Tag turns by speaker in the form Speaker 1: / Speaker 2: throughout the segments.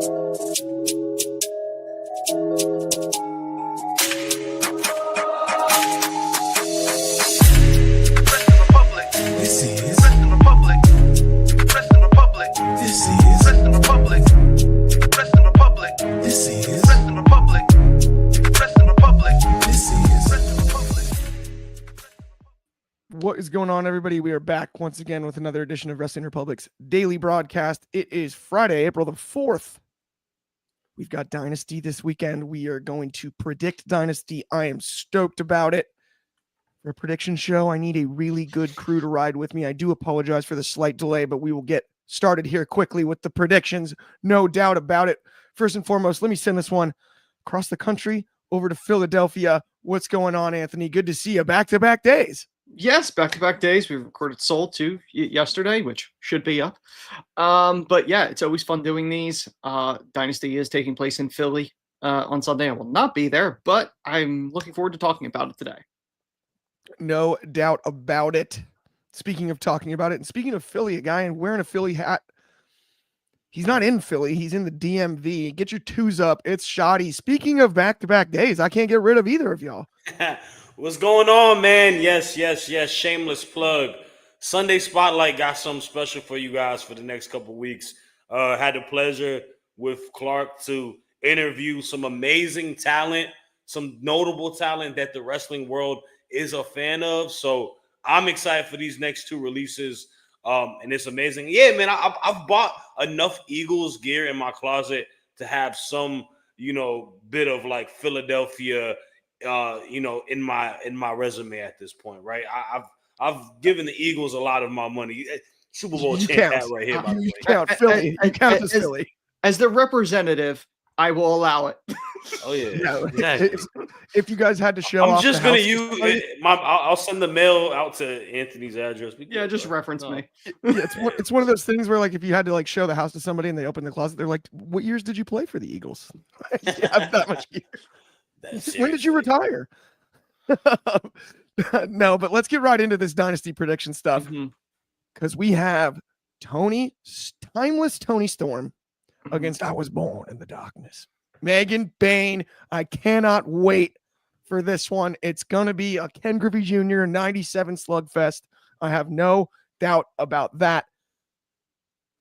Speaker 1: What is going on, everybody? We are back once again with another edition of Wrestling Republic's daily broadcast. It is Friday, April the 4th. We've got Dynasty this weekend. We are going to predict Dynasty. I am stoked about it. For a prediction show, I need a really good crew to ride with me. I do apologize for the slight delay, but we will get started here quickly with the predictions. No doubt about it. First and foremost, let me send this one across the country over to Philadelphia. What's going on, Anthony? Good to see you. Back-to-back days.
Speaker 2: Yes, back-to-back days. We recorded Soul 2 yesterday, which should be up. But yeah, it's always fun doing these. Dynasty is taking place in Philly on Sunday. I will not be there, but I'm looking forward to talking about it today.
Speaker 1: No doubt about it. Speaking of talking about it, and speaking of Philly, a guy wearing a Philly hat. He's not in Philly. He's in the DMV. Get your twos up. It's Shoddy. Speaking of back-to-back days, I can't get rid of either of y'all.
Speaker 3: What's going on, man? Yes. Shameless plug. Sunday Spotlight got something special for you guys for the next couple weeks. Had the pleasure with Clark to interview some amazing talent, some notable talent that the wrestling world is a fan of. So I'm excited for these next two releases. And it's amazing. Yeah, man, I've bought enough Eagles gear in my closet to have some, bit of like Philadelphia in my resume at this point, right? I've given the Eagles a lot of my money. Super Bowl champ hat right here, by the way.
Speaker 1: You count Philly. You count as Philly.
Speaker 2: As the representative, I will allow it.
Speaker 3: Oh yeah,
Speaker 1: No,
Speaker 3: exactly.
Speaker 1: If you guys had to show off,
Speaker 3: I'm just gonna use I'll send the mail out to Anthony's address.
Speaker 2: Yeah, just reference me.
Speaker 1: Yeah, it's one of those things where, like, if you had to like show the house to somebody and they open the closet, they're like, "What years did you play for the Eagles?" You have that much gear. When did you retire? No, but let's get right into this Dynasty prediction stuff, because we have timeless Tony Storm against I Was Born in the Darkness. Megan Bayne. I cannot wait for this one. It's going to be a Ken Griffey Jr. 97 slugfest. I have no doubt about that.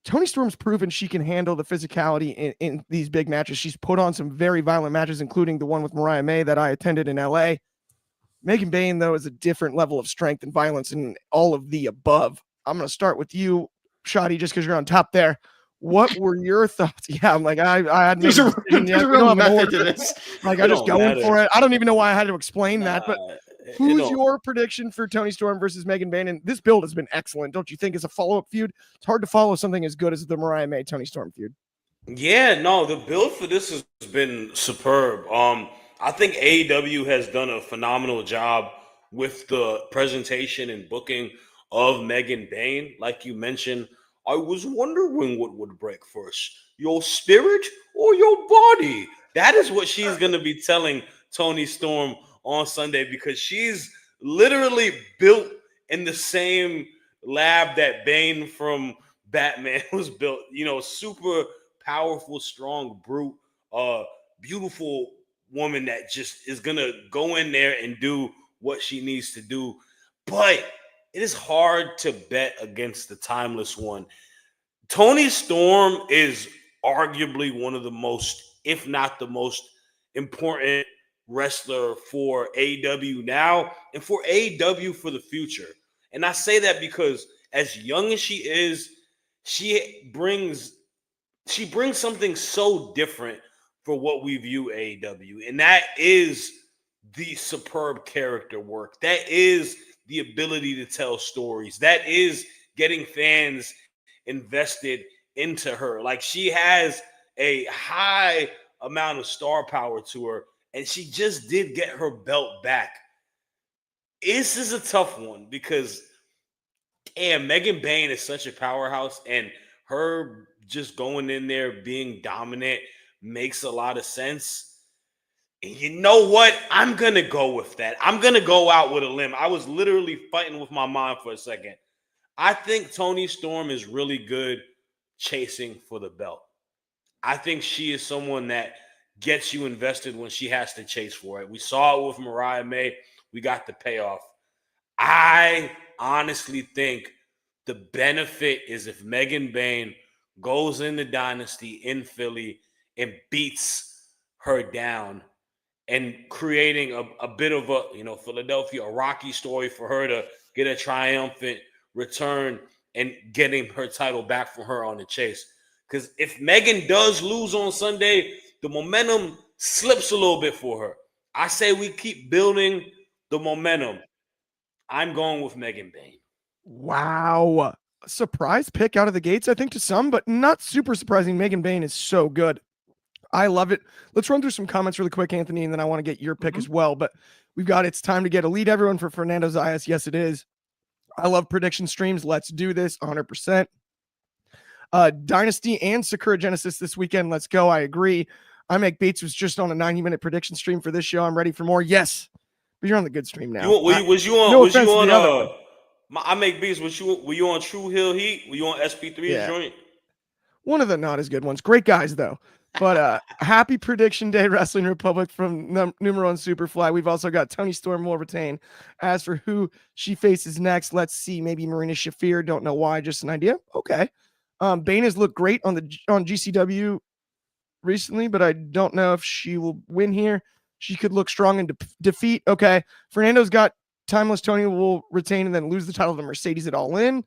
Speaker 1: Tony Storm's proven she can handle the physicality in these big matches. She's put on some very violent matches, including the one with Mariah May that I attended in LA. Megan Bayne, though, is a different level of strength and violence and all of the above. I'm going to start with you, Shadi, just because you're on top there. What were your thoughts? Yeah, I'm like, I had
Speaker 2: there's a real method to this.
Speaker 1: Like, I just going for it. I don't even know why I had to explain that, but who's your prediction for Tony Storm versus Megan Bayne? And this build has been excellent, don't you think? As a follow-up feud, it's hard to follow something as good as the Mariah May Tony Storm feud.
Speaker 3: Yeah, no, the build for this has been superb. I think AEW has done a phenomenal job with the presentation and booking of Megan Bayne. Like you mentioned, I was wondering what would break first, your spirit or your body. That is what she's going to be telling Tony Storm on Sunday, because she's literally built in the same lab that Bane from Batman was built. Super powerful, strong, brute, beautiful woman that just is going to go in there and do what she needs to do. But it is hard to bet against the timeless one. Tony Storm is arguably one of the most, if not the most important wrestler for AEW now and for AEW for the future. And I say that because as young as she is, she brings something so different for what we view AEW. And that is the superb character work. That is the ability to tell stories. That is getting fans invested into her. Like, she has a high amount of star power to her, and she just did get her belt back. This is a tough one because, damn, Megan Bayne is such a powerhouse, and her just going in there being dominant makes a lot of sense. And you know what? I'm going to go with that. I'm going to go out with a limb. I was literally fighting with my mind for a second. I think Tony Storm is really good chasing for the belt. I think she is someone that gets you invested when she has to chase for it. We saw it with Mariah May. We got the payoff. I honestly think the benefit is if Megan Bayne goes into Dynasty in Philly and beats her down and creating a bit of a, Philadelphia, a rocky story for her to get a triumphant return and getting her title back from her on the chase. Because if Megan does lose on Sunday, the momentum slips a little bit for her. I say we keep building the momentum. I'm going with Megan Bayne.
Speaker 1: Wow. Surprise pick out of the gates, I think, to some, but not super surprising. Megan Bayne is so good. I love it. Let's run through some comments really quick, Anthony, and then I want to get your pick as well. But we've got It's Time to Get Elite, everyone, for Fernando Zayas. Yes, it is. I love prediction streams. Let's do this 100%. Dynasty and Sakura Genesis this weekend. Let's go. I agree. I Make Beats was just on a 90-minute prediction stream for this show. I'm ready for more. Yes. But you're on the good stream now.
Speaker 3: Was you on I Make Beats? Were you on True Hill Heat? Were you on SP3's joint?
Speaker 1: One of the not as good ones. Great guys, though. But happy prediction day, Wrestling Republic from Numero One Superfly. We've also got Toni Storm will retain. As for who she faces next, let's see. Maybe Marina Shafir. Don't know why. Just an idea. Okay. Bayne has looked great on GCW recently, but I don't know if she will win here. She could look strong in defeat. Okay. Fernando's got Timeless Tony will retain and then lose the title to Mercedes at All In.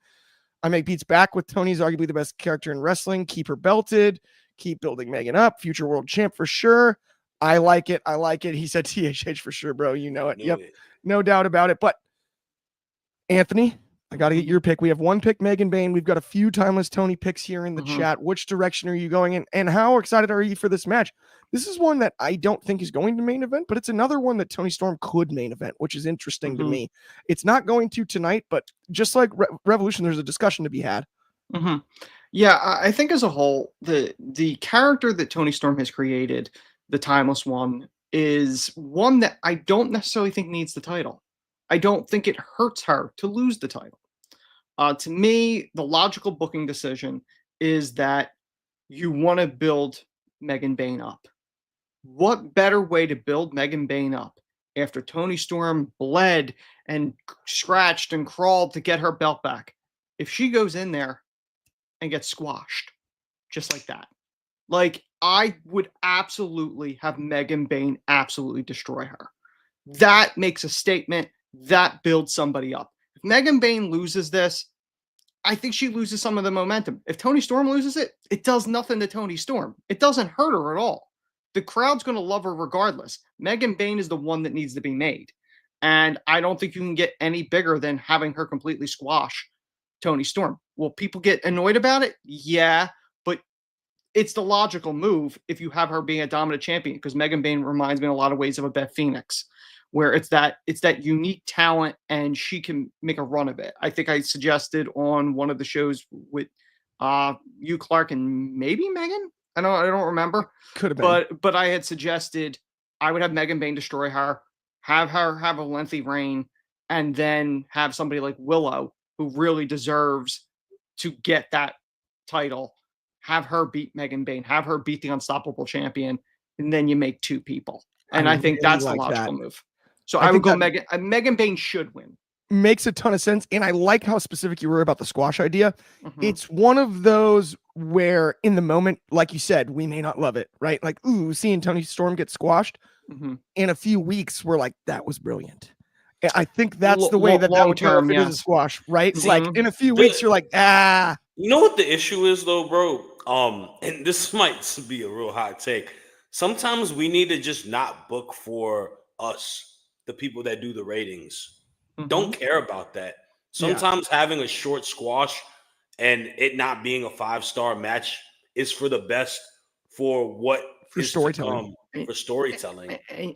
Speaker 1: I Make Beats back with Tony's arguably the best character in wrestling. Keep her belted. Keep building Megan up. Future world champ for sure. I like it. He said THH for sure, bro. You know it. Yep. No doubt about it. But Anthony, I got to get your pick. We have one pick, Megan Bayne. We've got a few Timeless Tony picks here in the chat. Which direction are you going in? And how excited are you for this match? This is one that I don't think is going to main event, but it's another one that Toni Storm could main event, which is interesting to me. It's not going to tonight, but just like Revolution, there's a discussion to be had.
Speaker 2: Yeah, I think as a whole, the character that Toni Storm has created, the Timeless One, is one that I don't necessarily think needs the title. I don't think it hurts her to lose the title. To me, the logical booking decision is that you want to build Megan Bayne up. What better way to build Megan Bayne up after Toni Storm bled and scratched and crawled to get her belt back? If she goes in there and gets squashed just like that. Like, I would absolutely have Megan Bayne absolutely destroy her. That makes a statement. That builds somebody up. If Megan Bayne loses this, I think she loses some of the momentum. If Toni Storm loses it, it does nothing to Toni Storm. It doesn't hurt her at all. The crowd's going to love her regardless. Megan Bayne is the one that needs to be made. And I don't think you can get any bigger than having her completely squash Toni Storm. Will people get annoyed about it? Yeah, but it's the logical move if you have her being a dominant champion, because Megan Bayne reminds me in a lot of ways of a Beth Phoenix, where it's that unique talent and she can make a run of it. I think I suggested on one of the shows with you, Clark, and maybe Megan. I don't remember.
Speaker 1: Could have been.
Speaker 2: But I had suggested I would have Megan Bayne destroy her, have her have a lengthy reign, and then have somebody like Willow, who really deserves to get that title, have her beat Megan Bayne, have her beat the unstoppable champion, and then you make two people. And I think that's the logical move. So I would go Megan Bayne should win.
Speaker 1: Makes a ton of sense. And I like how specific you were about the squash idea. It's one of those where in the moment, like you said, we may not love it, right? Like, ooh, seeing Toni Storm get squashed in a few weeks, we're like, that was brilliant. I think that's the way that would go if it is a squash, right? Like in a few weeks, you're like, ah.
Speaker 3: You know what the issue is though, bro? And this might be a real hot take. Sometimes we need to just not book for us, the people that do the ratings. Don't care about that. Sometimes having a short squash and it not being a 5-star match is for the best for storytelling. For storytelling.
Speaker 2: And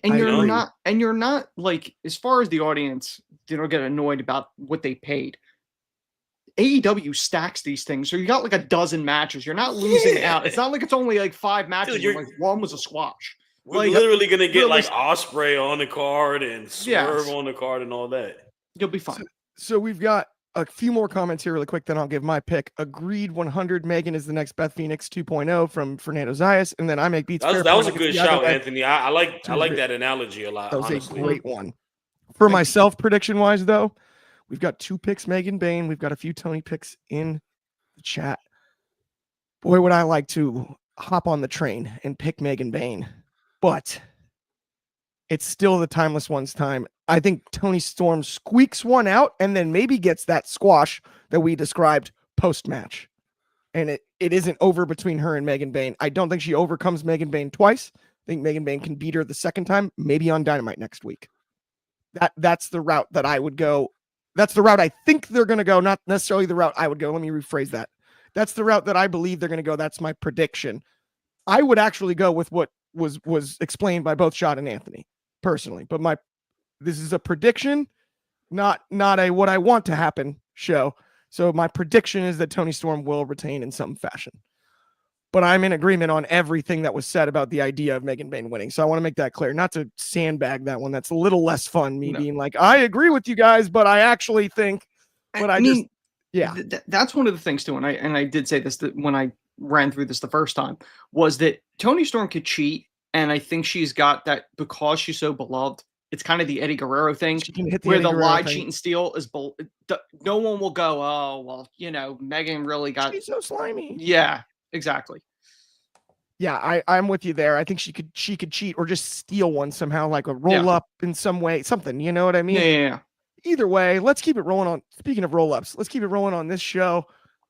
Speaker 2: you're not like, as far as the audience, they don't get annoyed about what they paid. AEW stacks these things, so you got like a dozen matches. You're not losing out. It's not like it's only like 5 matches. Dude, like one was a squash.
Speaker 3: We're literally gonna get like Osprey on the card and Swerve on the card and all that.
Speaker 2: You'll be fine.
Speaker 1: So we've got a few more comments here really quick, then I'll give my pick. Agreed 100. Megan is the next Beth Phoenix 2.0 from Fernando Zayas. And then I make beats.
Speaker 3: That was a good shout, Anthony. I like that analogy a lot.
Speaker 1: That was
Speaker 3: honestly.
Speaker 1: a great one. For myself, prediction wise, though, we've got 2 picks, Megan Bain. We've got a few Tony picks in the chat. Boy, would I like to hop on the train and pick Megan Bain, but it's still the timeless one's time. I think Toni Storm squeaks one out and then maybe gets that squash that we described post-match. And it isn't over between her and Megan Bain. I don't think she overcomes Megan Bain twice. I think Megan Bain can beat her the second time, maybe on Dynamite next week. That's the route that I would go. That's the route I think they're going to go, not necessarily the route I would go. Let me rephrase that. That's the route that I believe they're going to go. That's my prediction. I would actually go with what was explained by both Shad and Anthony personally, but this is a prediction, not a what I want to happen show. So my prediction is that Toni Storm will retain in some fashion. But I'm in agreement on everything that was said about the idea of Megan Bain winning. So I want to make that clear, not to sandbag that one. That's a little less fun, being like, I agree with you guys, but I actually think, but I mean,
Speaker 2: that's one of the things too. And I did say this that when I ran through this the first time, was that Toni Storm could cheat. And I think she's got that because she's so beloved. It's kind of the Eddie Guerrero thing where the lie, cheat, and steal is no one will go, oh, well, Megan really got.
Speaker 1: She's so slimy.
Speaker 2: Yeah, exactly.
Speaker 1: Yeah, I'm with you there. I think she could cheat or just steal one somehow, like a roll up in some way, something. You know what I mean?
Speaker 2: Yeah.
Speaker 1: Either way, let's keep it rolling on. Speaking of roll ups, let's keep it rolling on this show.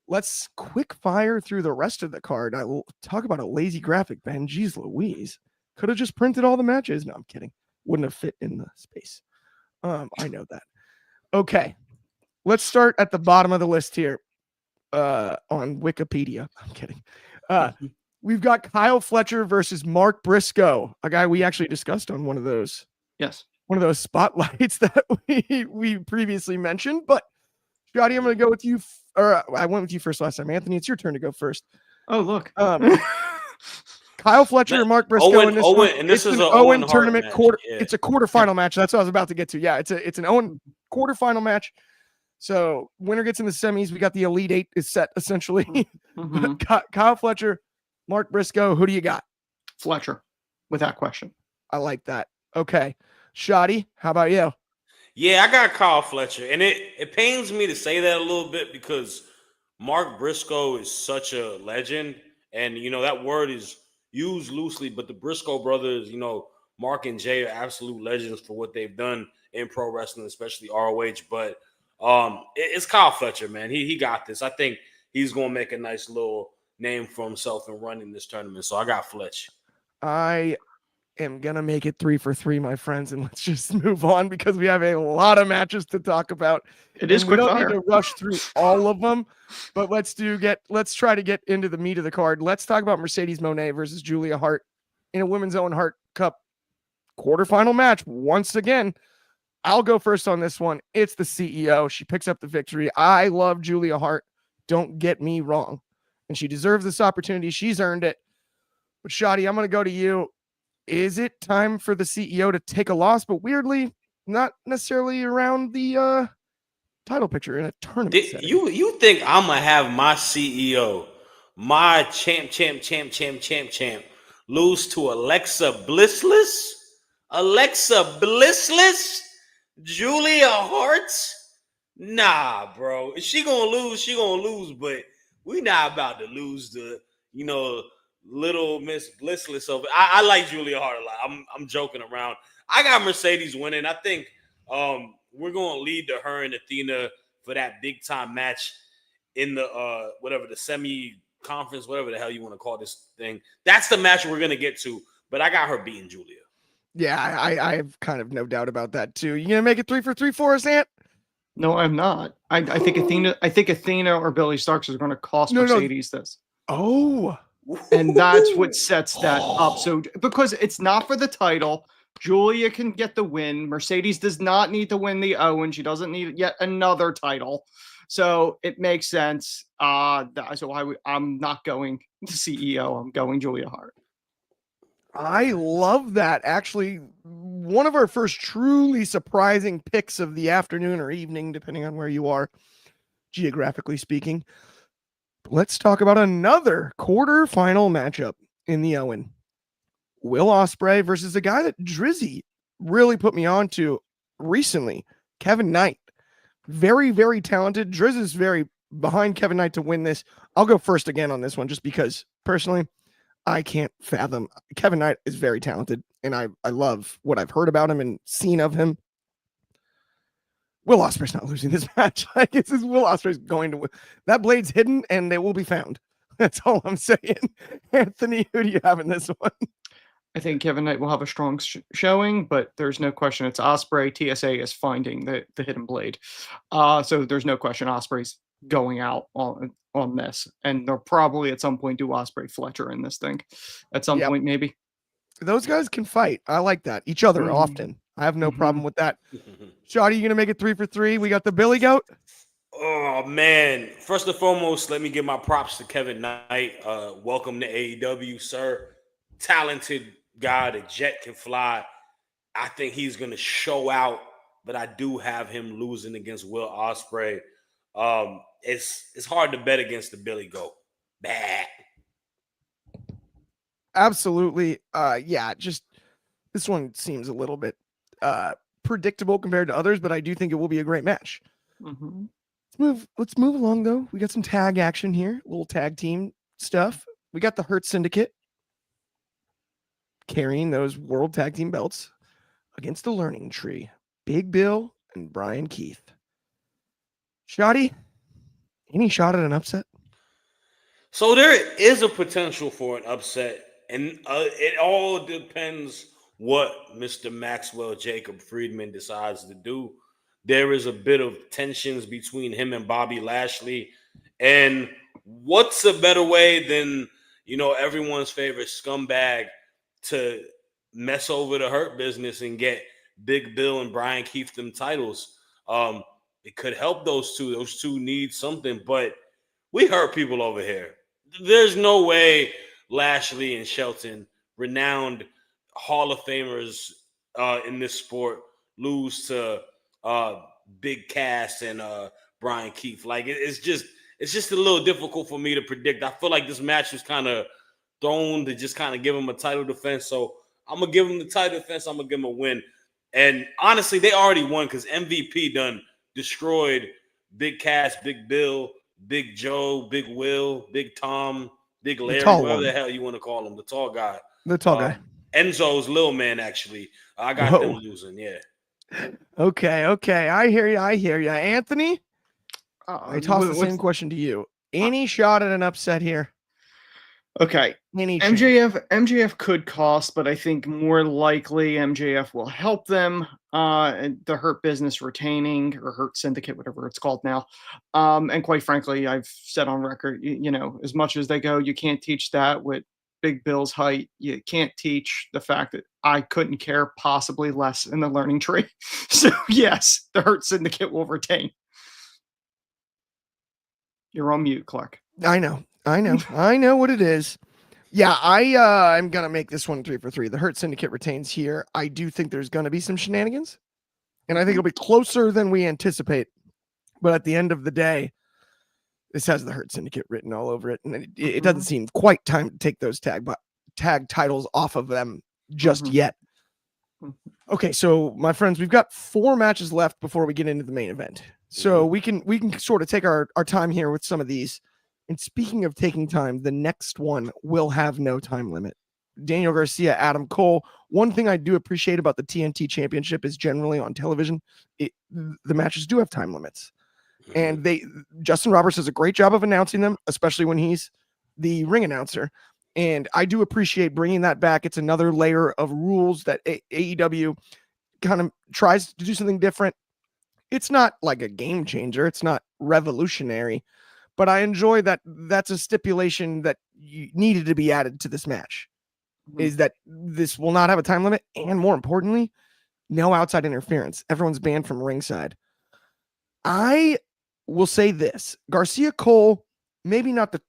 Speaker 1: Let's quick fire through the rest of the card. I will talk about a lazy graphic, Ben. Jeez Louise. Could have just printed all the matches. No, I'm kidding. Wouldn't have fit in the space. I know that. Okay. Let's start at the bottom of the list here on Wikipedia. I'm kidding. We've got Kyle Fletcher versus Mark Briscoe, a guy we actually discussed on one of those.
Speaker 2: Yes.
Speaker 1: One of those spotlights that we previously mentioned. But, Scotty, I'm going to go with you. I went with you first last time. Anthony, it's your turn to go first.
Speaker 2: Oh, look.
Speaker 1: Kyle Fletcher and Mark Briscoe
Speaker 3: this is an
Speaker 1: Owen tournament
Speaker 3: match.
Speaker 1: quarter. Yeah. It's a quarterfinal match. That's what I was about to get to. Yeah, it's an Owen quarterfinal match. So winner gets in the semis. We got the Elite Eight is set essentially. Kyle Fletcher, Mark Briscoe. Who do you got?
Speaker 2: Fletcher, without question.
Speaker 1: I like that. Okay, Shoddy, how about you?
Speaker 3: Yeah, I got Kyle Fletcher, and it pains me to say that a little bit because Mark Briscoe is such a legend, and that word is used loosely, but the Briscoe brothers, Mark and Jay are absolute legends for what they've done in pro wrestling, especially ROH. But it's Kyle Fletcher, man. He got this. I think he's going to make a nice little name for himself in running this tournament. So I got Fletch.
Speaker 1: I am going to make it 3 for 3, my friends, and let's just move on because we have a lot of matches to talk about.
Speaker 2: It is quick fire. We don't
Speaker 1: need to rush through all of them, but let's try to get into the meat of the card. Let's talk about Mercedes Moné versus Julia Hart in a Women's Own Hart Cup quarterfinal match. Once again, I'll go first on this one. It's the CEO. She picks up the victory. I love Julia Hart. Don't get me wrong. And she deserves this opportunity. She's earned it. But Shoddy, I'm going to go to you. Is it time for the CEO to take a loss? But weirdly, not necessarily around the title picture in a tournament setting.
Speaker 3: You think I'm going to have my CEO, my champ, lose to Alexa Blissless? Julia Hart? Nah, bro. If she gonna lose, but we not about to lose to, little Miss Blissless over. I like Julia Hart a lot. I'm joking around. I got Mercedes winning. I think we're gonna lead to her and Athena for that big time match in the the semi conference, whatever the hell you want to call this thing. That's the match we're gonna get to. But I got her beating Julia.
Speaker 1: Yeah, I have kind of no doubt about that too. You gonna make it 3 for 3 for us, Ant?
Speaker 2: No, I'm not. I think Athena or Billy Starks is going to cost Mercedes this.
Speaker 1: Oh,
Speaker 2: and that's what sets that up. So because it's not for the title, Julia can get the win. Mercedes does not need to win the Owen. She doesn't need yet another title. So it makes sense. So I'm not going to CEO. I'm going Julia Hart.
Speaker 1: I love that. Actually, one of our first truly surprising picks of the afternoon or evening, depending on where you are. geographically speaking. Let's talk about another quarterfinal matchup in the Owen. Will Ospreay versus a guy that Drizzy really put me on to recently, Kevin Knight. Very, very talented. Drizz is very behind Kevin Knight to win this. I'll go first again on this one just because personally I can't fathom. Kevin Knight is very talented, and I love what I've heard about him and seen of him. Will Ospreay's not losing this match. I guess Will Ospreay's going to win. That blade's hidden, and it will be found. That's all I'm saying. Anthony, who do you have in this one?
Speaker 2: I think Kevin Knight will have a strong showing, but there's no question it's Ospreay. TSA is finding the hidden blade. So there's no question Ospreay's going out on this. And they'll probably at some point do Ospreay Fletcher in this thing. At some point, maybe.
Speaker 1: Those guys can fight. I like that. Each other often. I have no problem with that. Shad, are you going to make it 3 for 3? We got the Billy Goat.
Speaker 3: Oh, man. First and foremost, let me give my props to Kevin Knight. Welcome to AEW, sir. Talented guy. The jet can fly. I think he's going to show out, but I do have him losing against Will Ospreay. It's hard to bet against the Billy Goat. Bad.
Speaker 1: Absolutely. Just this one seems a little bit predictable compared to others, but I do think it will be a great match. Let's move along though. We got some tag action here, little tag team stuff. We got the Hurt Syndicate carrying those world tag team belts against the Learning Tree. Big Bill and Brian Keith. Shoddy, any shot at an upset?
Speaker 3: So there is a potential for an upset, and it all depends what Mr. Maxwell Jacob Friedman decides to do. There is a bit of tensions between him and Bobby Lashley, and what's a better way than, everyone's favorite scumbag to mess over the Hurt Business and get Big Bill and Brian Keith them titles? It could help those two. Those two need something, but we hurt people over here. There's no way Lashley and Shelton, renowned Hall of Famers in this sport, lose to Big Cass and Brian Keith. Like it's just a little difficult for me to predict. I feel like this match was kind of thrown to just kind of give him a title defense. So I'm gonna give him the title defense. I'm gonna give him a win. And honestly, they already won because MVP done destroyed Big Cass, Big Bill, Big Joe, Big Will, Big Tom, Big Larry, whatever the hell you want to call him, the tall guy.
Speaker 1: The tall guy.
Speaker 3: Enzo's little man, actually. I got them losing, yeah.
Speaker 1: Okay. I hear you. Anthony, I toss the same question to you. Any shot at an upset here?
Speaker 2: Okay. MJF could cost, but I think more likely MJF will help them. The Hurt Business retaining, or Hurt Syndicate, whatever it's called now. And quite frankly, I've said on record, as much as they go, you can't teach that with Big Bill's height. You can't teach the fact that I couldn't care possibly less in the Learning Tree. So yes, the Hurt Syndicate will retain. You're on mute, Clark.
Speaker 1: I know what it is. Yeah, I'm gonna make this one 3 for 3. The Hurt Syndicate retains here. I do think there's gonna be some shenanigans, and I think it'll be closer than we anticipate. But at the end of the day, this has the Hurt Syndicate written all over it, and it doesn't seem quite time to take those tag titles off of them just yet. Okay, so my friends, we've got 4 matches left before we get into the main event. So we can sort of take our time here with some of these. And speaking of taking time, the next one will have no time limit. Daniel Garcia, Adam Cole. One thing I do appreciate about the TNT Championship is generally on television, the matches do have time limits. And Justin Roberts does a great job of announcing them, especially when he's the ring announcer. And I do appreciate bringing that back. It's another layer of rules that AEW kind of tries to do something different. It's not like a game changer. It's not revolutionary, but I enjoy that that's a stipulation that needed to be added to this match, is that this will not have a time limit. And more importantly, no outside interference. Everyone's banned from ringside. I will say this: Garcia Cole, maybe not the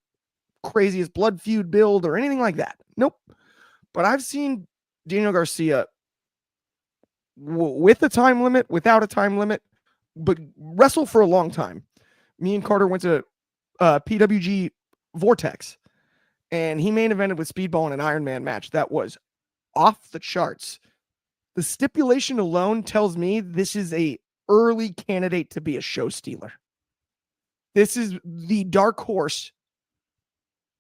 Speaker 1: craziest blood feud build or anything like that. Nope. But I've seen Daniel Garcia with a time limit, without a time limit, but wrestle for a long time. Me and Carter went to PWG Vortex, and he main evented with Speedball in an Iron Man match that was off the charts. The stipulation alone tells me this is a early candidate to be a show stealer. This is the dark horse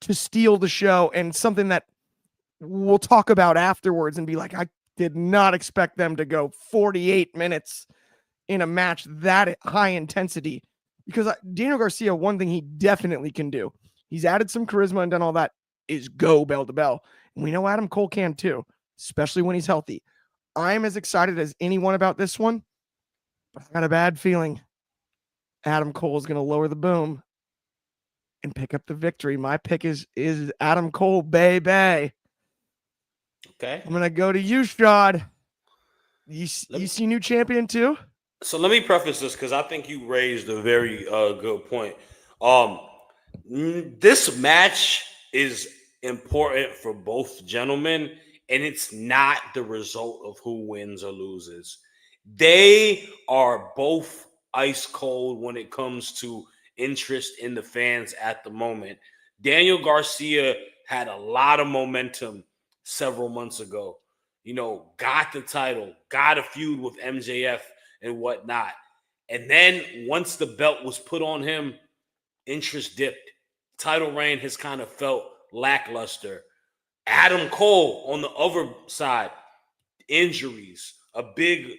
Speaker 1: to steal the show, and something that we'll talk about afterwards and be like, I did not expect them to go 48 minutes in a match that high intensity, because Daniel Garcia, one thing he definitely can do, he's added some charisma and done all that, is go bell to bell. And we know Adam Cole can too, especially when he's healthy. I'm as excited as anyone about this one, but I got a bad feeling Adam Cole is going to lower the boom and pick up the victory. My pick is Adam Cole, baby.
Speaker 3: Okay.
Speaker 1: I'm going to go to you, Shad. You see new champion too?
Speaker 3: So let me preface this because I think you raised a very good point. This match is important for both gentlemen, and it's not the result of who wins or loses. They are both ice cold when it comes to interest in the fans at the moment. Daniel Garcia had a lot of momentum several months ago. Got the title, got a feud with MJF and whatnot. And then once the belt was put on him, interest dipped. Title reign has kind of felt lackluster. Adam Cole on the other side, injuries, a big,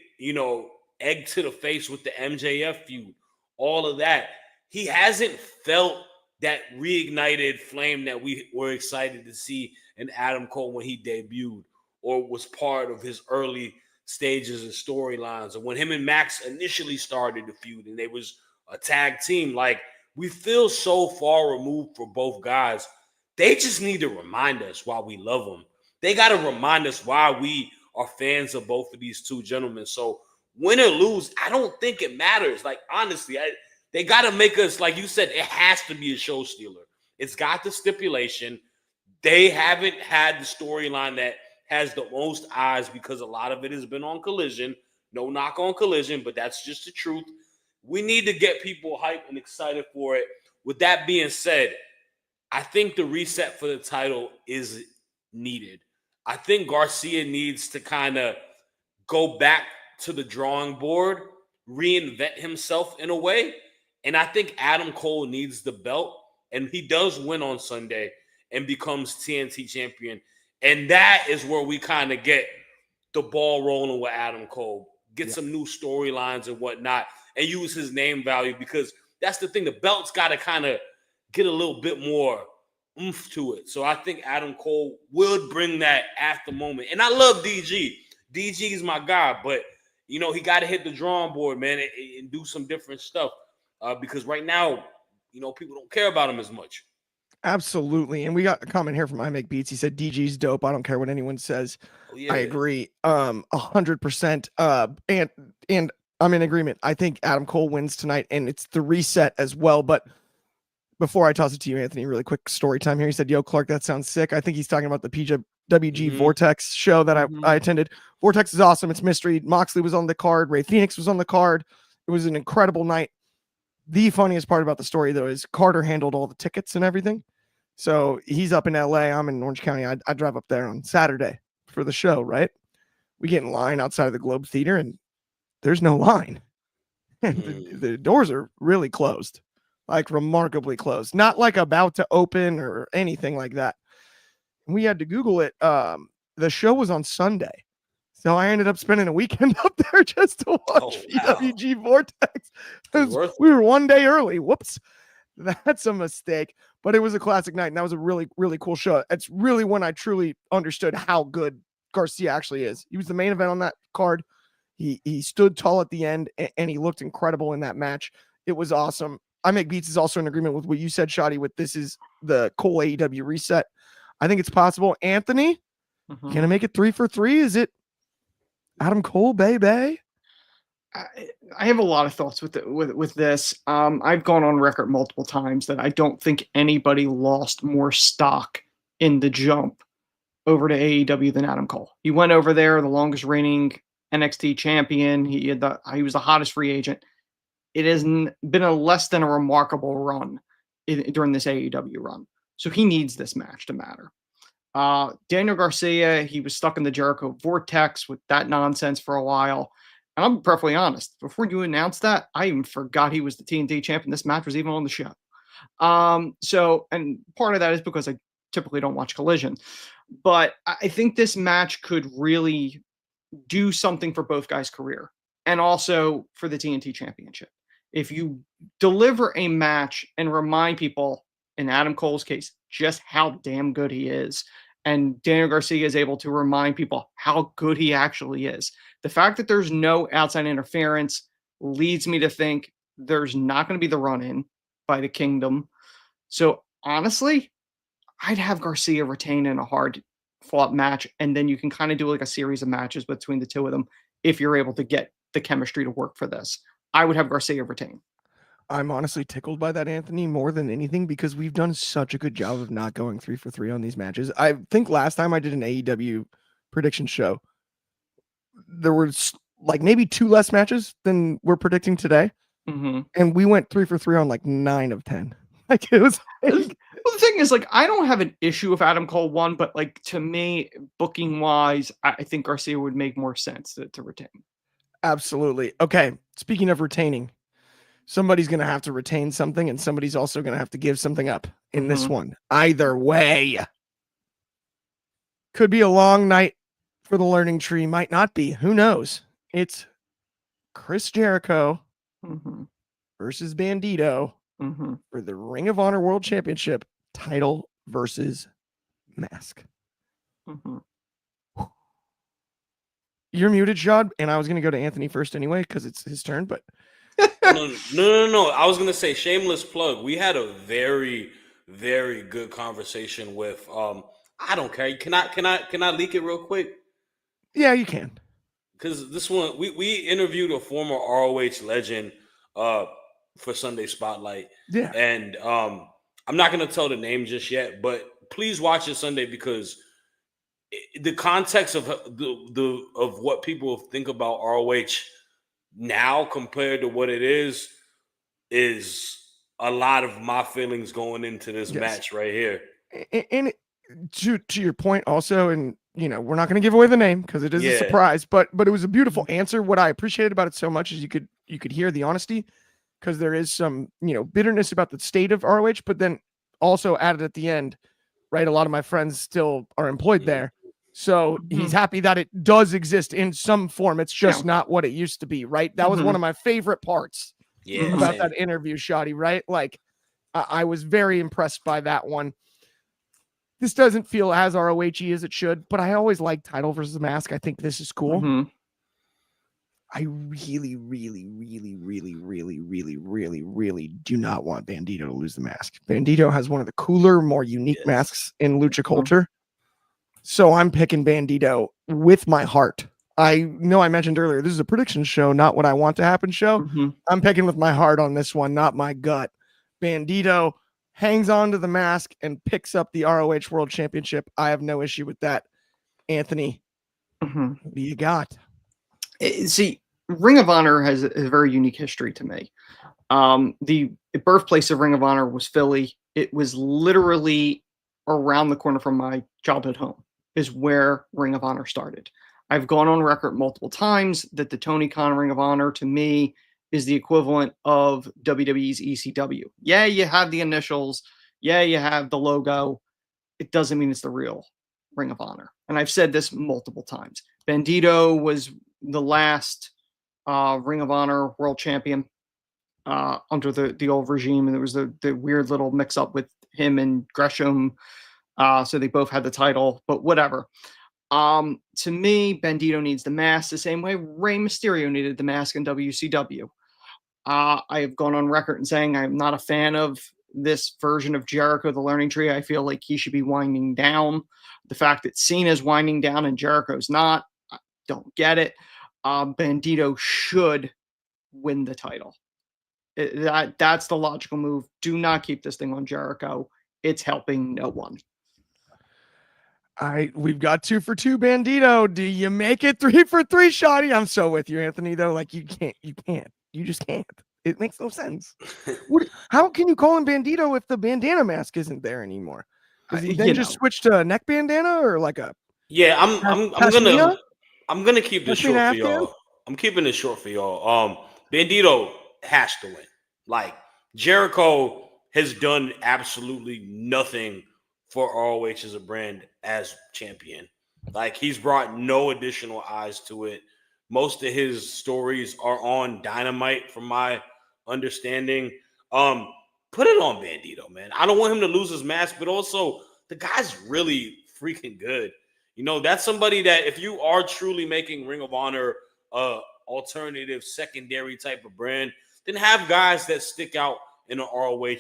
Speaker 3: egg to the face with the MJF feud, all of that. He hasn't felt that reignited flame that we were excited to see in Adam Cole when he debuted or was part of his early stages and storylines, or when him and Max initially started the feud and they was a tag team. Like, we feel so far removed for both guys. They just need to remind us why we love them. They got to remind us why we are fans of both of these two gentlemen. So win or lose, I don't think it matters. Like, honestly, they got to make us, like you said, it has to be a show stealer. It's got the stipulation. They haven't had the storyline that has the most eyes because a lot of it has been on Collision. No knock on Collision, but that's just the truth. We need to get people hyped and excited for it. With that being said, I think the reset for the title is needed. I think Garcia needs to kind of go back to the drawing board, reinvent himself in a way. And I think Adam Cole needs the belt, and he does win on Sunday and becomes TNT champion. And that is where we kind of get the ball rolling with Adam Cole, get some new storylines and whatnot, and use his name value, because that's the thing. The belt's got to kind of get a little bit more oomph to it. So I think Adam Cole will bring that at the moment. And I love DG. DG is my guy, but, he got to hit the drawing board, man, and do some different stuff because right now, people don't care about him as much.
Speaker 1: Absolutely. And we got a comment here from I Make Beats. He said DG's dope. I don't care what anyone says. Oh, yeah. I agree 100%. And I'm in agreement. I think Adam Cole wins tonight, and it's the reset as well. But before I toss it to you, Anthony, really quick story time here. He said, yo, Clark, that sounds sick. I think he's talking about the PWG Vortex show that I attended. Vortex is awesome. It's mystery. Moxley was on the card. Ray Phoenix was on the card. It was an incredible night. The funniest part about the story, though, is Carter handled all the tickets and everything. So he's up in LA. I'm in Orange County. I drive up there on Saturday for the show, right? We get in line outside of the Globe Theater, and there's no line. the doors are really closed, like remarkably closed. Not like about to open or anything like that. We had to Google it. The show was on Sunday. So I ended up spending a weekend up there just to watch PWG Vortex. We were one day early. Whoops. That's a mistake. But it was a classic night, and that was a really, really cool show. It's really when I truly understood how good Garcia actually is. He was the main event on that card. He stood tall at the end, and he looked incredible in that match. It was awesome. I Make Beats is also in agreement with what you said, Shadi, with this is the Cole AEW reset. I think it's possible. Anthony, can I make it 3 for 3? Is it Adam Cole, baby?
Speaker 2: I have a lot of thoughts with this. I've gone on record multiple times that I don't think anybody lost more stock in the jump over to AEW than Adam Cole. He went over there, the longest reigning NXT champion. He was the hottest free agent. it has been a less than a remarkable run during this AEW run. So he needs this match to matter. Daniel Garcia, he was stuck in the Jericho vortex with that nonsense for a while. And I'm perfectly honest, before you announced that, I even forgot he was the TNT champion. This match was even on the show. And part of that is because I typically don't watch Collision. But I think this match could really do something for both guys' career and also for the TNT championship. If you deliver a match and remind people, in Adam Cole's case, just how damn good he is, and Daniel Garcia is able to remind people how good he actually is. The fact that there's no outside interference leads me to think there's not going to be the run-in by the Kingdom. So honestly, I'd have Garcia retain in a hard-fought match, and then you can kind of do like a series of matches between the two of them if you're able to get the chemistry to work for this. I would have Garcia retain.
Speaker 1: I'm honestly tickled by that, Anthony, more than anything, because we've done such a good job of not going 3 for 3 on these matches. I think last time I did an AEW prediction show, there was like maybe 2 less matches than we're predicting today.
Speaker 2: Mm-hmm.
Speaker 1: And we went 3 for 3 on like 9 of 10. Like it was.
Speaker 2: Well, the thing is, like, I don't have an issue if Adam Cole won, but like to me, booking wise, I think Garcia would make more sense to retain.
Speaker 1: Absolutely. Okay. Speaking of retaining, somebody's going to have to retain something, and somebody's also going to have to give something up in this one. Either way, could be a long night for the learning tree. Might not be. Who knows? It's Chris Jericho versus Bandito for the Ring of Honor World Championship title versus mask. You're muted, Shad, and I was going to go to Anthony first anyway because it's his turn, but
Speaker 3: No. I was gonna say, shameless plug. We had a very, very good conversation with. I don't care. Can I leak it real quick?
Speaker 1: Yeah, you can.
Speaker 3: Because this one, we interviewed a former ROH legend for Sunday Spotlight.
Speaker 1: Yeah.
Speaker 3: And I'm not gonna tell the name just yet, but please watch it Sunday because the context of of what people think about ROH now compared to what it is a lot of my feelings going into this match right here.
Speaker 1: And to your point also, and you know, we're not going to give away the name because it is a surprise, but it was a beautiful answer. What I appreciated about it so much is you could hear the honesty, because there is some, you know, bitterness about the state of ROH, but then also added at the end, right? A lot of my friends still are employed there. So he's happy that it does exist in some form. It's just not what it used to be, right? That was one of my favorite parts about that interview, Shotty, right? Like, I was very impressed by that one. This doesn't feel as ROH-y as it should, but I always like title versus mask. I think this is cool. I really, really, really, really, really, really, really, really do not want Bandito to lose the mask. Bandito has one of the cooler, more unique masks in lucha culture. So I'm picking Bandito with my heart. I know I mentioned earlier, this is a prediction show, not what I want to happen show. I'm picking with my heart on this one, not my gut. Bandito hangs on to the mask and picks up the ROH World Championship. I have no issue with that. Anthony, what do you got?
Speaker 2: See, Ring of Honor has a very unique history to me. The birthplace of Ring of Honor was Philly. It was literally around the corner from my childhood home is where Ring of Honor started. I've gone on record multiple times that the Tony Khan Ring of Honor to me is the equivalent of WWE's ECW. Yeah, you have the initials. Yeah, you have the logo. It doesn't mean it's the real Ring of Honor. And I've said this multiple times. Bandito was the last Ring of Honor world champion under the old regime. And there was the weird little mix up with him and Gresham. So they both had the title, but whatever. To me, Bandito needs the mask the same way Rey Mysterio needed the mask in WCW. I have gone on record in saying I'm not a fan of this version of Jericho, the Learning Tree. I feel like he should be winding down. The fact that Cena's winding down and Jericho's not, I don't get it. Bandito should win the title. That's the logical move. Do not keep this thing on Jericho. It's helping no one.
Speaker 1: We've got 2 for 2 Bandito. Do you make it 3 for 3, Shotty? I'm so with you, Anthony, though. Like, you just can't. It makes no sense. How can you call him Bandito if the bandana mask isn't there anymore? Does he then just switch to a neck bandana or like a?
Speaker 3: Yeah, I'm gonna keep this short for y'all. I'm keeping this short for y'all. Bandito has to win. Like Jericho has done absolutely nothing for ROH as a brand as champion. Like he's brought no additional eyes to it. Most of his stories are on Dynamite, from my understanding. Put it on Bandito, man. I don't want him to lose his mask, but also the guy's really freaking good. You know, that's somebody that if you are truly making Ring of Honor alternative secondary type of brand, then have guys that stick out in an ROH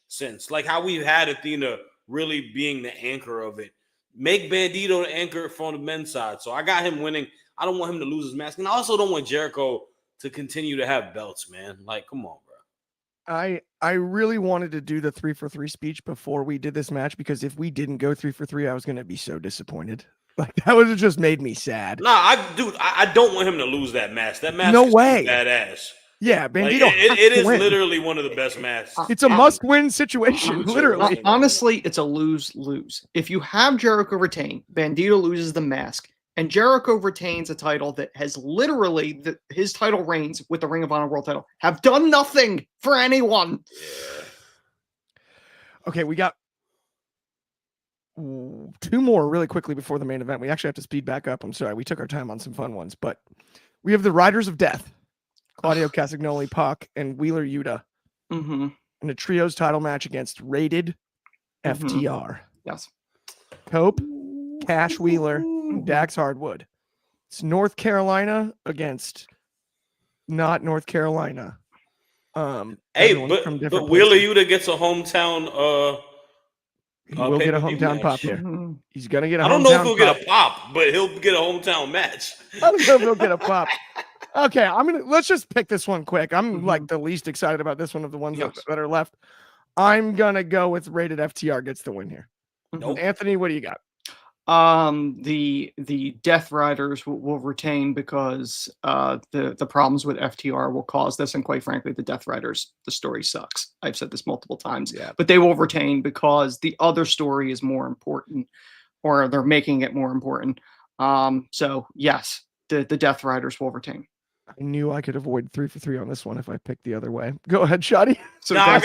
Speaker 3: sense, like how we've had Athena really being the anchor of it. Make Bandito the anchor from the men's side. So I got him winning. I don't want him to lose his mask, and I also don't want Jericho to continue to have belts, man. Like, come on, bro.
Speaker 1: I really wanted to do the 3-for-3 speech before we did this match, because if we didn't go 3-for-3, I was going to be so disappointed. Like that would have just made me sad.
Speaker 3: Nah, I don't want him to lose that match. That match,
Speaker 1: no way,
Speaker 3: badass.
Speaker 1: Yeah, Bandito.
Speaker 3: Like, it is literally one of the best matches.
Speaker 1: It's a must-win situation, literally.
Speaker 2: Honestly, it's a lose-lose. If you have Jericho retain, Bandito loses the mask, and Jericho retains a title that has literally his title reigns with the Ring of Honor World title have done nothing for anyone.
Speaker 3: Yeah.
Speaker 1: Okay, we got two more really quickly before the main event. We actually have to speed back up. I'm sorry. We took our time on some fun ones, but we have the Riders of Death, Claudio Castagnoli, Pac, and Wheeler Yuta in a trios title match against Rated FTR.
Speaker 2: Yes.
Speaker 1: Cope, Cash Wheeler, and Dax Hardwood. It's North Carolina against not North Carolina.
Speaker 3: Hey, but Wheeler Yuta gets a hometown
Speaker 1: he will get a hometown pop here. He's gonna get a hometown.
Speaker 3: I don't know if he'll get a pop, but he'll get a hometown match.
Speaker 1: I don't know if he'll get a pop. Okay, let's just pick this one quick. I'm like the least excited about this one of the ones that are left. I'm gonna go with Rated FTR gets the win here. Nope. Anthony, what do you got?
Speaker 2: The Death Riders will retain because the problems with FTR will cause this, and quite frankly, the Death Riders, the story sucks. I've said this multiple times, but they will retain because the other story is more important, or they're making it more important. So yes, the Death Riders will retain.
Speaker 1: I knew I could avoid 3-for-3 on this one if I picked the other way. Go ahead, Shadi.
Speaker 3: So I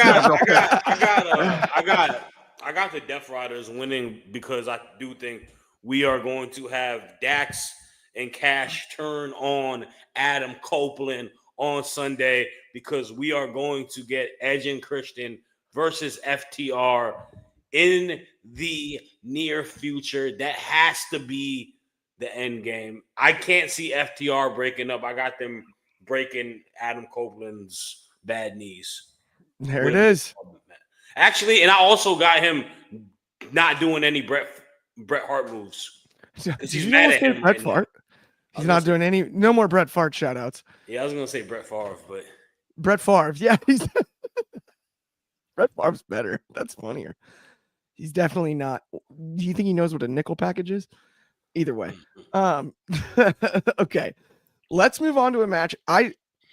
Speaker 3: got the Death Riders winning because I do think we are going to have Dax and Cash turn on Adam Copeland on Sunday, because we are going to get Edge and Christian versus FTR in the near future. That has to be the end game. I can't see FTR breaking up. I got them breaking Adam Copeland's bad knees.
Speaker 1: There it is.
Speaker 3: Actually, and I also got him not doing any Bret Hart moves.
Speaker 1: He's mad at him. Bret Hart. He's not doing any. No more Bret Hart shout outs.
Speaker 3: Yeah, I was gonna say Bret Favre, but
Speaker 1: Bret Favre. Yeah, he's Bret Favre's better. That's funnier. He's definitely not. Do you think he knows what a nickel package is? Either way. Okay. Let's move on to a match.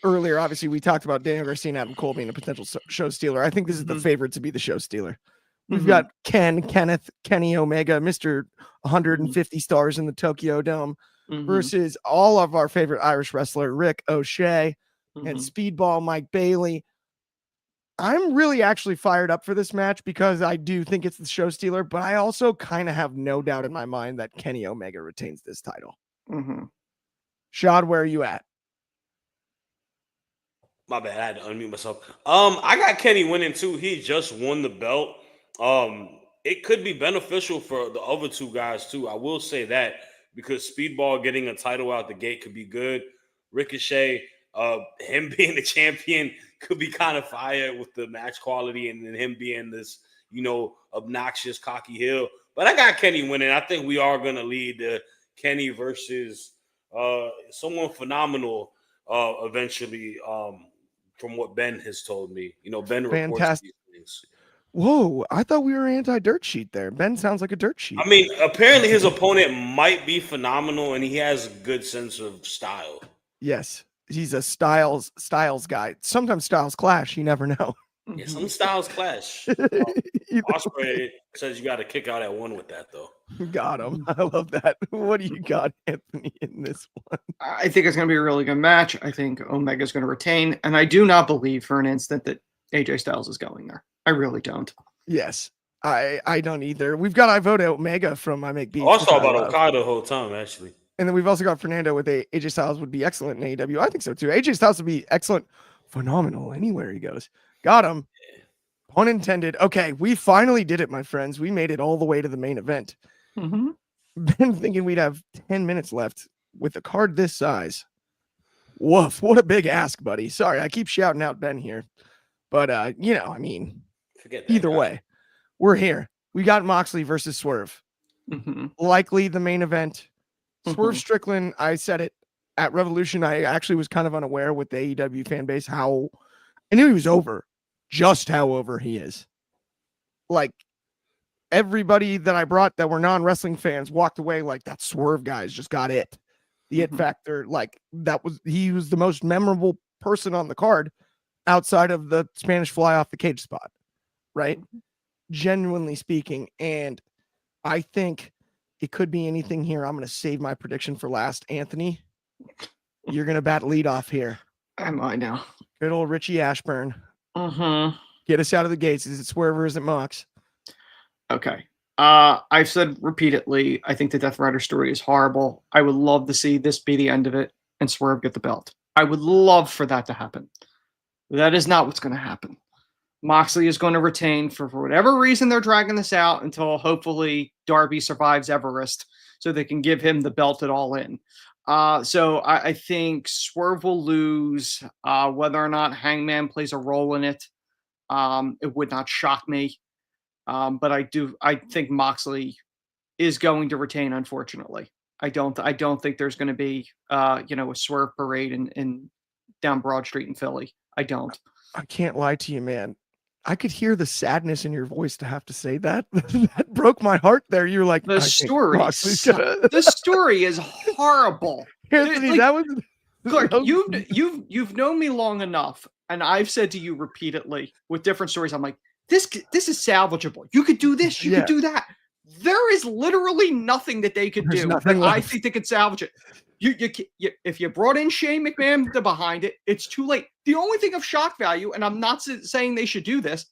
Speaker 1: Earlier, obviously, we talked about Daniel Garcia and Adam Cole being a potential show stealer. I think this is the favorite to be the show stealer. We've got Kenny Omega, Mr. 150 stars in the Tokyo Dome, versus all of our favorite Irish wrestler, Rick O'Shea, and Speedball Mike Bailey. I'm really actually fired up for this match because I do think it's the show stealer, but I also kind of have no doubt in my mind that Kenny Omega retains this title. Shad, where are you at?
Speaker 3: My bad, I had to unmute myself. I got Kenny winning too. He just won the belt. It could be beneficial for the other two guys too. I will say that, because Speedball getting a title out the gate could be good. Ricochet, him being the champion could be kind of fire with the match quality, and then him being this, obnoxious, cocky heel. But I got Kenny winning. I think we are going to lead Kenny versus someone phenomenal eventually, from what Ben has told me. Ben reports these things.
Speaker 1: Whoa, I thought we were anti-dirt sheet there. Ben sounds like a dirt sheet.
Speaker 3: I mean, apparently his opponent might be phenomenal, and he has a good sense of style.
Speaker 1: Yes. he's a Styles guy. Sometimes Styles clash. You never know.
Speaker 3: Yeah, some styles clash. Osprey says you got to kick out at one with that, though.
Speaker 1: Got him. I love that. What do you got, Anthony, in this one?
Speaker 2: I think it's going to be a really good match. I think Omega's going to retain. And I do not believe for an instant that AJ Styles is going there. I really don't.
Speaker 1: Yes. I don't either. We've got I vote Omega from I Make Beats.
Speaker 3: I thought about Okada the whole time, actually.
Speaker 1: And then we've also got Fernando with AJ Styles would be excellent in AEW. I think so, too. AJ Styles would be excellent, phenomenal anywhere he goes. Got him. Pun intended. Okay, we finally did it, my friends. We made it all the way to the main event.
Speaker 2: Mm-hmm.
Speaker 1: Been thinking we'd have 10 minutes left with a card this size. Woof, what a big ask, buddy. Sorry, I keep shouting out Ben here. But, forget that either way, we're here. We got Moxley versus Swerve.
Speaker 2: Mm-hmm.
Speaker 1: Likely the main event. Swerve Strickland, I said it at Revolution. I actually was kind of unaware with the AEW fan base how I knew he was over. Just how over he is. Like, everybody that I brought that were non-wrestling fans walked away like that Swerve guy's just got it. The it factor, like he was the most memorable person on the card outside of the Spanish fly off the cage spot, right? Genuinely speaking. And I think it could be anything here. I'm going to save my prediction for last. Anthony, you're going to bat lead off here.
Speaker 2: Am I now?
Speaker 1: Good old Richie Ashburn. Get us out of the gates. Is it Swerve or is it Mox?
Speaker 2: Okay. I've said repeatedly, I think the Death Rider story is horrible. I would love to see this be the end of it and Swerve get the belt. I would love for that to happen. That is not what's going to happen. Moxley is going to retain for whatever reason they're dragging this out until hopefully Darby survives Everest so they can give him the belt at All In. So I think Swerve will lose. Whether or not Hangman plays a role in it, it would not shock me. But I think Moxley is going to retain, unfortunately. I don't think there's going to be a Swerve parade in down Broad Street in Philly. I don't.
Speaker 1: I can't lie to you, man. I could hear the sadness in your voice to have to say that. That broke my heart there. You're like,
Speaker 2: the story is horrible.
Speaker 1: Anthony,
Speaker 2: like,
Speaker 1: that was
Speaker 2: Clark, you've known me long enough, and I've said to you repeatedly with different stories, I'm like, this is salvageable. You could do this, you could do that. There is literally nothing that they could do that I think they could salvage it. If you brought in Shane McMahon behind it, it's too late. The only thing of shock value, and I'm not saying they should do this,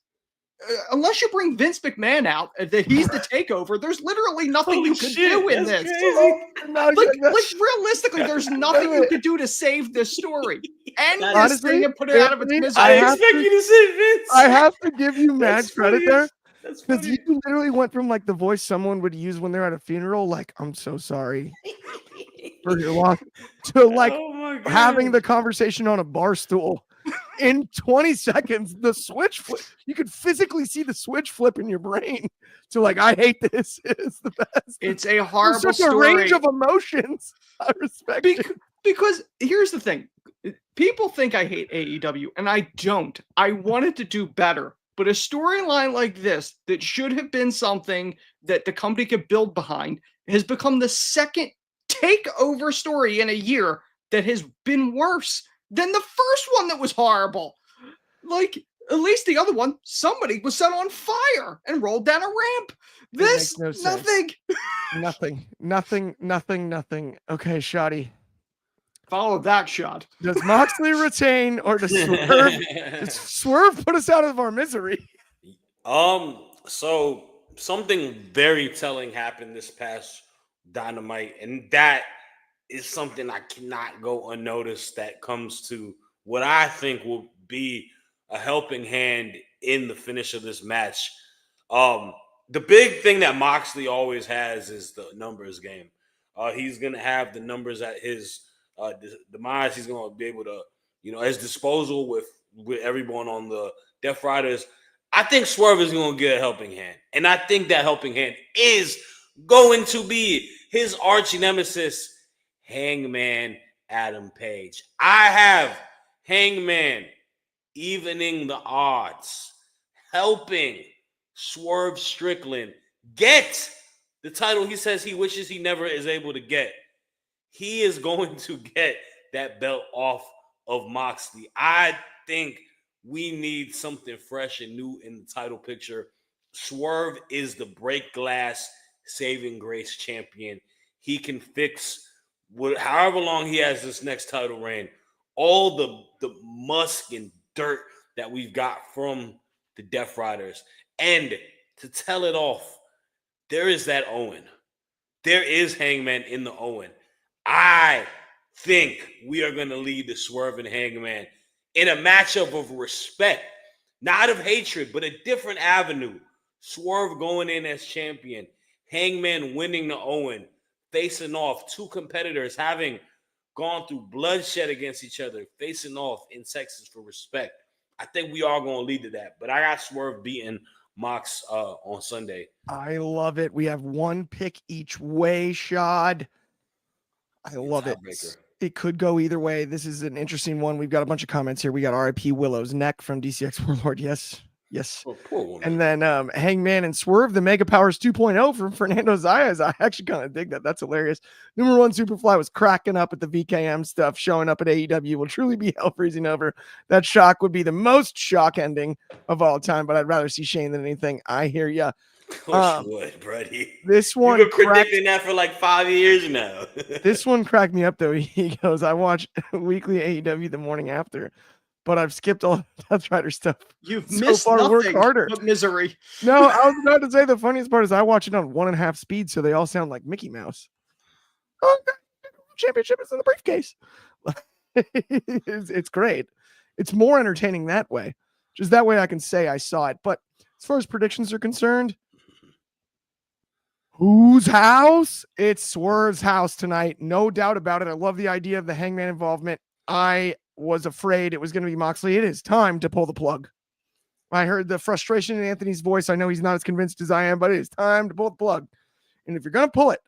Speaker 2: unless you bring Vince McMahon out, that he's the takeover, there's literally nothing you could do in this. Like realistically, there's nothing you could do to save this story. End this thing and put it out of its misery.
Speaker 3: I expect you to say Vince.
Speaker 1: I have to give you mad credit there. Because you literally went from like the voice someone would use when they're at a funeral, like, I'm so sorry for your loss, to like having the conversation on a bar stool. In 20 seconds, the switch flip, you could physically see the switch flip in your brain. So like, I hate this. It's the best.
Speaker 2: It's a horrible
Speaker 1: such
Speaker 2: story.
Speaker 1: A range of emotions. I respect it.
Speaker 2: Because here's the thing. People think I hate AEW, and I don't. I wanted to do better. But a storyline like this that should have been something that the company could build behind has become the second takeover story in a year that has been worse than the first one that was horrible. Like, at least the other one, somebody was set on fire and rolled down a ramp. This, nothing. Nothing.
Speaker 1: Okay, Shoddy.
Speaker 2: Follow that shot.
Speaker 1: Does Moxley retain or does Swerve put us out of our misery?
Speaker 3: So something very telling happened this past Dynamite, and that is something I cannot go unnoticed that comes to what I think will be a helping hand in the finish of this match. The big thing that Moxley always has is the numbers game. He's going to have the numbers at his demise. He's going to be able to, his disposal with everyone on the Death Riders. I think Swerve is going to get a helping hand. And I think that helping hand is going to be his arch nemesis, Hangman Adam Page. I have Hangman evening the odds, helping Swerve Strickland get the title he says he wishes he never is able to get. He is going to get that belt off of Moxley. I think we need something fresh and new in the title picture. Swerve is the break glass saving grace champion. He can fix however long he has this next title reign. All the musk and dirt that we've got from the Death Riders. And to tell it off, there is that Owen. There is Hangman in the Owen. I think we are going to lead the Swerve and Hangman in a matchup of respect, not of hatred, but a different avenue. Swerve going in as champion, Hangman winning the Owen, facing off two competitors having gone through bloodshed against each other, facing off in Texas for respect. I think we are going to lead to that, but I got Swerve beating Mox on Sunday.
Speaker 1: I love it. We have one pick each way, Shad. I love it. It could go either way. This is an interesting one. We've got a bunch of comments here. We got RIP Willow's Neck from DCX Warlord. Yes.
Speaker 3: Oh, poor woman.
Speaker 1: And then Hangman and Swerve, the Mega Powers 2.0 from Fernando Zayas. I actually kind of dig that. That's hilarious. Number one, Superfly was cracking up at the VKM stuff, showing up at AEW will truly be hell freezing over. That shock would be the most shock ending of all time, but I'd rather see Shane than anything. I hear ya.
Speaker 3: Of course you would, buddy.
Speaker 1: This one,
Speaker 3: you've been predicting that for like 5 years now.
Speaker 1: This one cracked me up though. He goes, I watch weekly AEW the morning after, but I've skipped all the Death Rider stuff.
Speaker 2: You've missed nothing
Speaker 1: work harder.
Speaker 2: but misery.
Speaker 1: No, I was about to say the funniest part is I watch it on 1.5 speed, so they all sound like Mickey Mouse. Oh, championship is in the briefcase. It's great. It's more entertaining that way. Just that way I can say I saw it. But as far as predictions are concerned, whose house? It's Swerve's house tonight. No doubt about it. I love the idea of the Hangman involvement. I was afraid it was going to be Moxley. It is time to pull the plug. I heard the frustration in Anthony's voice. I know he's not as convinced as I am, but it is time to pull the plug. And if you're going to pull it,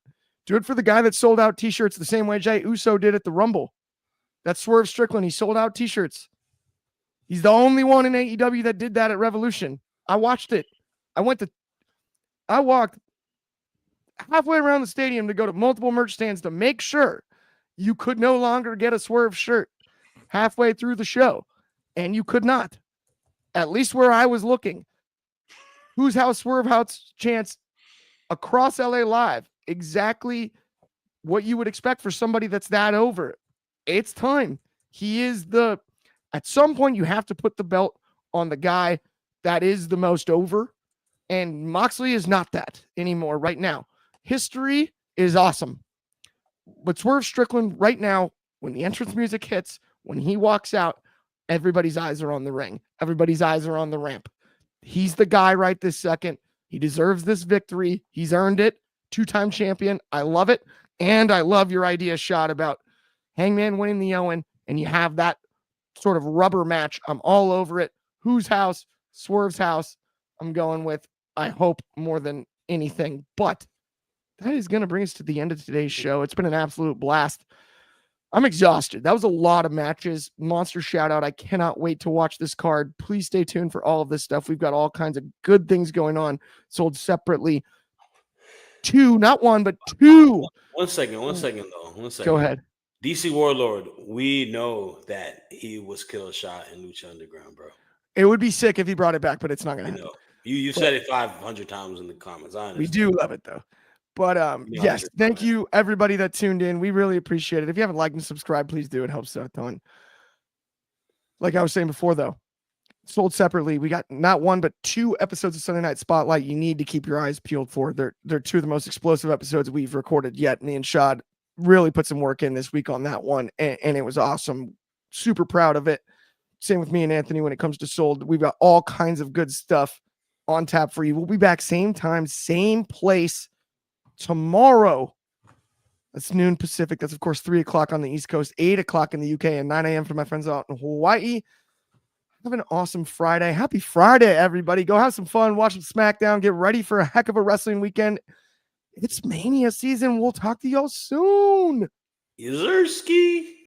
Speaker 1: do it for the guy that sold out t-shirts the same way Jey Uso did at the Rumble. That's Swerve Strickland. He sold out t-shirts. He's the only one in AEW that did that at Revolution. I watched it. I walked halfway around the stadium to go to multiple merch stands to make sure you could no longer get a Swerve shirt halfway through the show. And you could not. At least where I was looking. Whose house, Swerve house chance across LA Live. Exactly what you would expect for somebody that's that over. It's time. He is at some point you have to put the belt on the guy that is the most over. And Moxley is not that anymore right now. History is awesome. But Swerve Strickland right now, when the entrance music hits, when he walks out, everybody's eyes are on the ring. Everybody's eyes are on the ramp. He's the guy right this second. He deserves this victory. He's earned it. 2-time champion. I love it. And I love your idea, Shad, about Hangman winning the Owen, and you have that sort of rubber match. I'm all over it. Whose house? Swerve's house. I'm going with, I hope, more than anything. But that is going to bring us to the end of today's show. It's been an absolute blast. I'm exhausted. That was a lot of matches. Monster shout out. I cannot wait to watch this card. Please stay tuned for all of this stuff. We've got all kinds of good things going on, sold separately. 2, not 1, but 2.
Speaker 3: One second though.
Speaker 1: Go ahead.
Speaker 3: DC Warlord, we know that he was killed shot in Lucha Underground, bro.
Speaker 1: It would be sick if he brought it back, but it's not going to happen.
Speaker 3: You said it 500 times in the comments. I understand.
Speaker 1: We do love it though. But yes, thank you everybody that tuned in. We really appreciate it. If you haven't liked and subscribed, please do. It helps out a ton. Like I was saying before, though, sold separately. We got not 1, but 2 episodes of Sunday Night Spotlight you need to keep your eyes peeled for. They're 2 of the most explosive episodes we've recorded yet. Me and Shad really put some work in this week on that one, and it was awesome. Super proud of it. Same with me and Anthony when it comes to Sold. We've got all kinds of good stuff on tap for you. We'll be back same time, same place tomorrow. That's noon Pacific. That's, of course, 3 o'clock on the East Coast, 8 o'clock in the UK, and 9 a.m. for my friends out in Hawaii. Have an awesome Friday. Happy Friday, everybody. Go have some fun. Watch some SmackDown. Get ready for a heck of a wrestling weekend. It's Mania season. We'll talk to y'all soon.
Speaker 3: Yazerski.